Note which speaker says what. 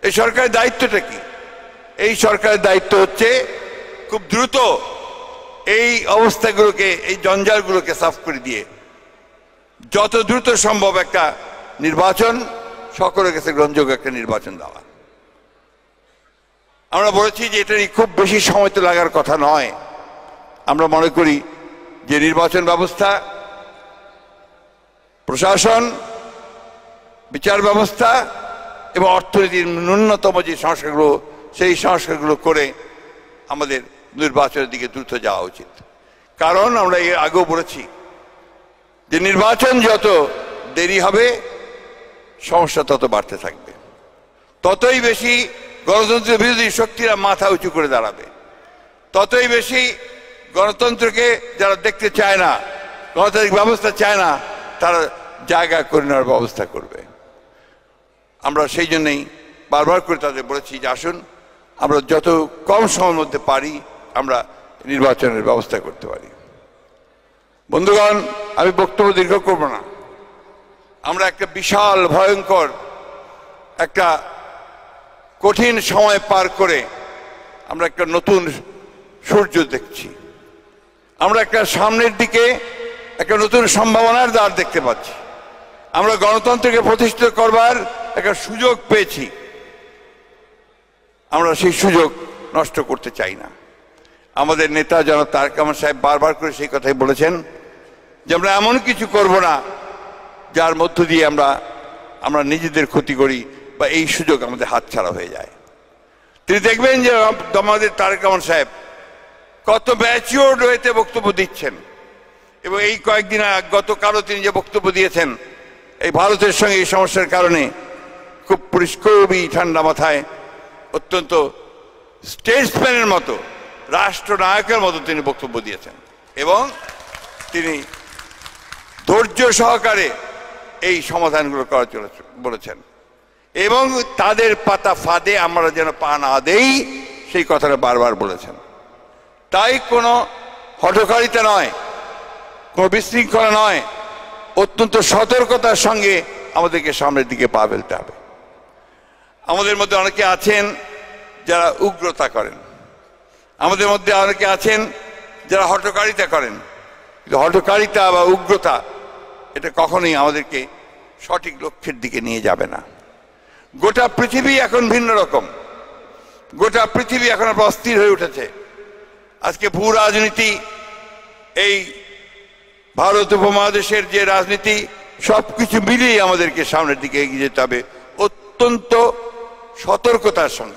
Speaker 1: এই সরকারের দায়িত্বটা কি? এই সরকারের দায়িত্ব হচ্ছে খুব দ্রুত এই অবস্থাগুলোকে, এই জঞ্জালগুলোকে সাফ করে দিয়ে যত দ্রুত সম্ভব একটা নির্বাচন, সকলের কাছে গ্রহণযোগ্য একটা নির্বাচন দেওয়া। আমরা বলেছি যে এটারই খুব বেশি সময় তো লাগার কথা নয়। আমরা মনে করি যে নির্বাচন ব্যবস্থা, প্রশাসন, বিচার ব্যবস্থা এবং অর্থনীতির ন্যূনতম যে সংস্কারগুলো, সেই সংস্কারগুলো করে আমাদের নির্বাচনের দিকে দ্রুত যাওয়া উচিত। কারণ আমরা এর আগেও বলেছি যে নির্বাচন যত দেরি হবে সমস্যা তত বাড়তে থাকবে, ততই বেশি গণতন্ত্রের বিরোধী শক্তিরা মাথা উঁচু করে দাঁড়াবে, ততই বেশি গণতন্ত্রকে যারা দেখতে চায় না, গণতান্ত্রিক ব্যবস্থা চায় না, তারা জায়গা করে নেওয়ার ব্যবস্থা করবে। আমরা সেই জন্যই বারবার করে তাদের বলেছি যে আসুন আমরা যত কম সময়ের মধ্যে পারি আমরা নির্বাচনের ব্যবস্থা করতে পারি। বন্ধুগণ, আমি বক্তব্য দীর্ঘ করব না। আমরা একটা বিশাল ভয়ঙ্কর একটা কঠিন সময় পার করে আমরা একটা নতুন সূর্য দেখছি। আমরা একটা সামনের দিকে একটা নতুন সম্ভাবনার দ্বার দেখতে পাচ্ছি। আমরা গণতন্ত্রকে প্রতিষ্ঠিত করবার একটা সুযোগ পেয়েছি। আমরা সেই সুযোগ নষ্ট করতে চাই না। আমাদের নেতা জনাব তারেক রহমান সাহেব বারবার করে সেই কথাই বলেছেন যে আমরা এমন কিছু করব না যার মধ্য দিয়ে আমরা নিজেদের ক্ষতি করি বা এই সুযোগ আমাদের হাতছাড়া হয়ে যায়। তিনি দেখবেন যে আমাদের তারেক রহমান সাহেব কত ম্যাচিওরড হয়েতে বক্তব্য দিচ্ছেন, এবং এই কয়েকদিন গতকালও তিনি যে বক্তব্য দিয়েছেন এই ভারতের সঙ্গে এই সমস্যার কারণে খুব খুবই ঠান্ডা মাথায়, অত্যন্ত স্টেটসম্যানের মতো, রাষ্ট্রনায়কের মতো তিনি বক্তব্য দিয়েছেন, এবং তিনি ধৈর্য সহকারে এই সমাধানগুলো করার জন্য বলেছেন, এবং তাদের পাতা ফাঁদে আমরা যেন পা না দেই সেই কথাটা বারবার বলেছেন। তাই কোনো হঠকারিতা নয়, কোনো বিশৃঙ্খলা নয়, অত্যন্ত সতর্কতার সঙ্গে আমাদেরকে সামনের দিকে পা ফেলতে হবে। আমাদের মধ্যে অনেকে আছেন যারা উগ্রতা করেন, আমাদের মধ্যে অনেকে আছেন যারা হঠকারিতা করেন, কিন্তু হঠকারিতা বা উগ্রতা এটা কখনোই আমাদেরকে সঠিক লক্ষ্যের দিকে নিয়ে যাবে না। গোটা পৃথিবী এখন ভিন্ন রকম, গোটা পৃথিবী এখন অস্থির হয়ে উঠেছে। আজকে ভূ রাজনীতি, এই ভারত উপমহাদেশের যে রাজনীতি, সবকিছু মিলিয়ে আমাদেরকে সামনের দিকে এগিয়ে যেতে হবে অত্যন্ত সতর্কতার সঙ্গে।